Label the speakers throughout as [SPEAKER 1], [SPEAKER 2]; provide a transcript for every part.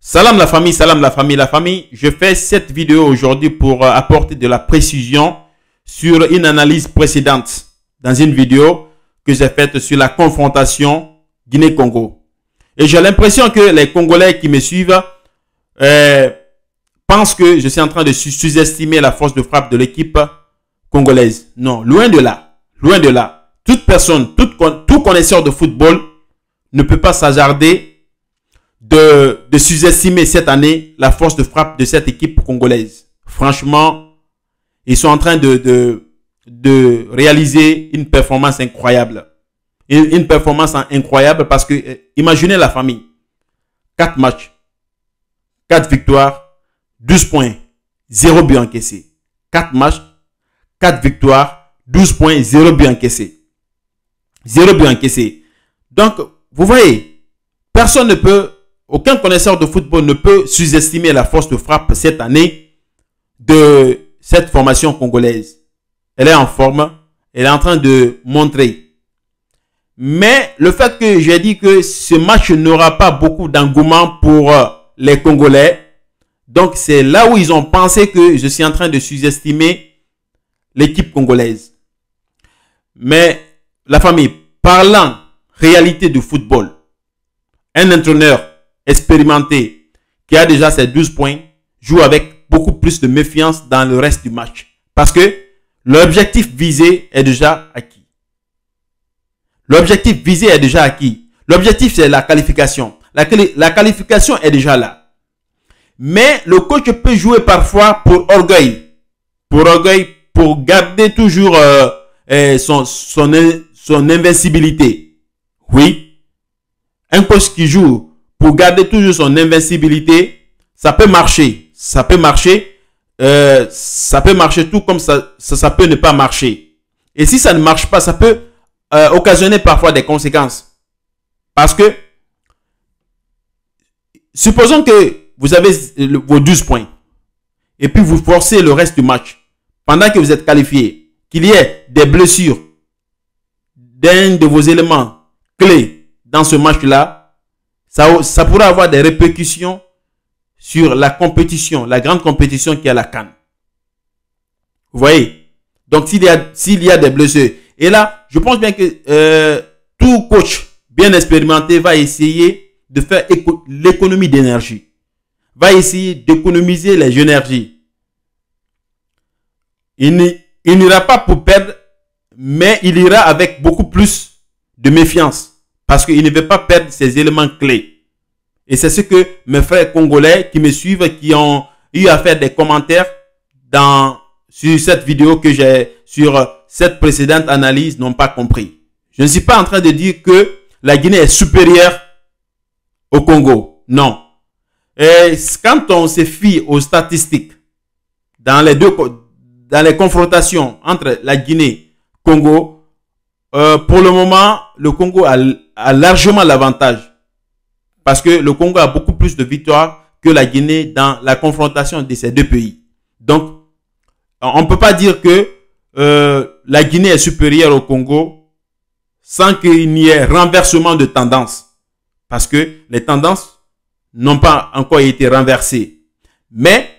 [SPEAKER 1] Salam la famille, salam la famille, la famille. Je fais cette vidéo aujourd'hui pour apporter de la précision sur une analyse précédente dans une vidéo que j'ai faite sur la confrontation Guinée-Congo. Et j'ai l'impression que les Congolais qui me suivent pensent que je suis en train de sous-estimer la force de frappe de l'équipe congolaise. Non, loin de là. Loin de là. Toute personne, tout connaisseur de football ne peut pas s'hasarder de sous-estimer cette année la force de frappe de cette équipe congolaise. Franchement, ils sont en train de réaliser une performance incroyable. Une performance incroyable parce que, imaginez la famille. 4 matchs, 4 victoires, 12 points, 0 but encaissé. 4 matchs, 4 victoires, 12 points, 0 but encaissé. 0 but encaissé. Donc, vous voyez, personne ne peut, aucun connaisseur de football ne peut sous-estimer la force de frappe cette année de cette formation congolaise. Elle est en forme, elle est en train de montrer. Mais le fait que j'ai dit que ce match n'aura pas beaucoup d'engouement pour les Congolais, donc c'est là où ils ont pensé que je suis en train de sous-estimer l'équipe congolaise. Mais la famille, parlant réalité du football, un entraîneur expérimenté qui a déjà ses 12 points joue avec beaucoup plus de méfiance dans le reste du match. Parce que l'objectif visé est déjà acquis. L'objectif visé est déjà acquis. L'objectif, c'est la qualification. La qualification est déjà là. Mais le coach peut jouer parfois pour orgueil. Pour garder toujours son invincibilité. Oui. Un coach qui joue pour garder toujours son invincibilité, ça peut marcher. Ça peut marcher. Ça peut marcher tout comme ça peut ne pas marcher. Et si ça ne marche pas, ça peut occasionner parfois des conséquences. Parce que, supposons que vous avez vos 12 points et puis vous forcez le reste du match pendant que vous êtes qualifié, qu'il y ait des blessures d'un de vos éléments clés dans ce match-là, ça pourrait avoir des répercussions sur la compétition, la grande compétition qui est à la CAN. Vous voyez? Donc, s'il y a des blessures, et là, je pense bien que tout coach bien expérimenté va essayer de faire l'économie d'énergie. Va essayer d'économiser les énergies. Il n'ira pas pour perdre, mais il ira avec beaucoup plus de méfiance. Parce qu'il ne veut pas perdre ses éléments clés. Et c'est ce que mes frères congolais qui me suivent, qui ont eu à faire des commentaires sur cette vidéo que j'ai, sur cette précédente analyse, n'ont pas compris. Je ne suis pas en train de dire que la Guinée est supérieure au Congo. Non. Et quand on se fie aux statistiques, dans les confrontations entre la Guinée et le Congo, pour le moment, le Congo a largement l'avantage. Parce que le Congo a beaucoup plus de victoires que la Guinée dans la confrontation de ces deux pays. Donc, on ne peut pas dire que la Guinée est supérieure au Congo sans qu'il n'y ait renversement de tendance. Parce que les tendances n'ont pas encore été renversées. Mais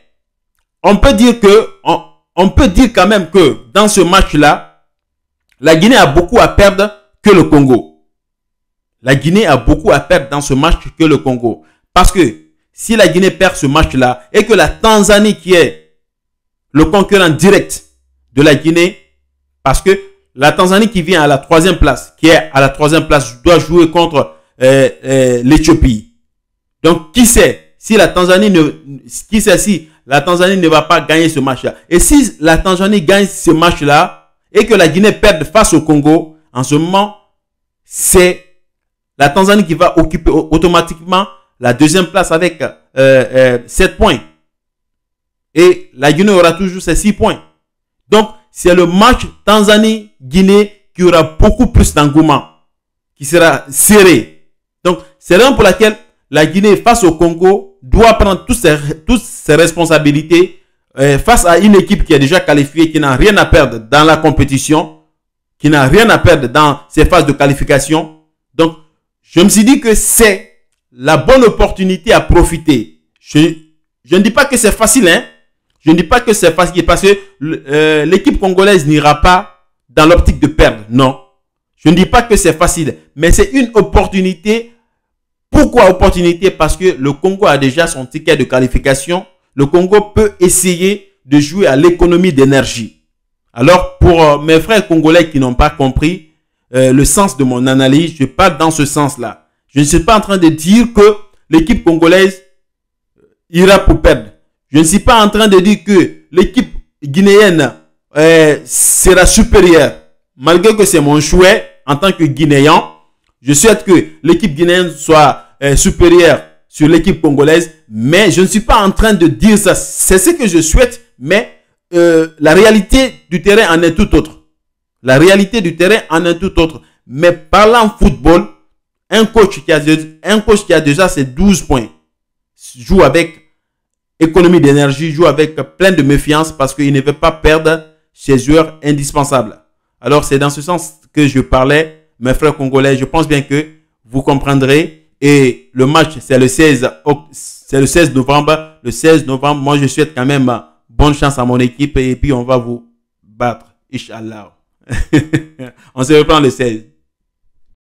[SPEAKER 1] on peut dire quand même que dans ce match-là, la Guinée a beaucoup à perdre que le Congo. La Guinée a beaucoup à perdre dans ce match que le Congo. Parce que si la Guinée perd ce match-là et que la Tanzanie qui est le concurrent direct de la Guinée, parce que la Tanzanie qui vient à la 3e place, doit jouer contre l'Éthiopie. Donc, qui sait si la Tanzanie ne va pas gagner ce match-là. Et si la Tanzanie gagne ce match-là et que la Guinée perde face au Congo, en ce moment, c'est la Tanzanie qui va occuper automatiquement la 2e place avec 7 points. Et la Guinée aura toujours ses 6 points. Donc, c'est le match Tanzanie-Guinée qui aura beaucoup plus d'engouement, qui sera serré. Donc, c'est la raison pour laquelle la Guinée, face au Congo, doit prendre toutes ses responsabilités face à une équipe qui est déjà qualifiée, qui n'a rien à perdre dans la compétition, qui n'a rien à perdre dans ses phases de qualification. Donc, je me suis dit que c'est la bonne opportunité à profiter Je ne dis pas que c'est facile, hein. Je ne dis pas que c'est facile parce que l'équipe congolaise n'ira pas dans l'optique de perdre. Non. Je ne dis pas que c'est facile, mais c'est une opportunité. Pourquoi opportunité? Parce que le Congo a déjà son ticket de qualification. Le Congo peut essayer de jouer à l'économie d'énergie. Alors, pour mes frères congolais qui n'ont pas compris le sens de mon analyse, je parle dans ce sens-là. Je ne suis pas en train de dire que l'équipe congolaise ira pour perdre. Je ne suis pas en train de dire que l'équipe guinéenne sera supérieure. Malgré que c'est mon souhait en tant que Guinéen, je souhaite que l'équipe guinéenne soit supérieure sur l'équipe congolaise, mais je ne suis pas en train de dire ça. C'est ce que je souhaite, mais la réalité du terrain en est tout autre. La réalité du terrain en est tout autre. Mais parlant football, un coach qui a déjà ses 12 points joue avec économie d'énergie, joue avec plein de méfiance parce qu'il ne veut pas perdre ses joueurs indispensables. Alors c'est dans ce sens que je parlais, mes frères congolais. Je pense bien que vous comprendrez. Et le match, c'est le 16 novembre. Le 16 novembre, moi je souhaite quand même bonne chance à mon équipe et puis on va vous battre. Inch'Allah. On se reprend le 16.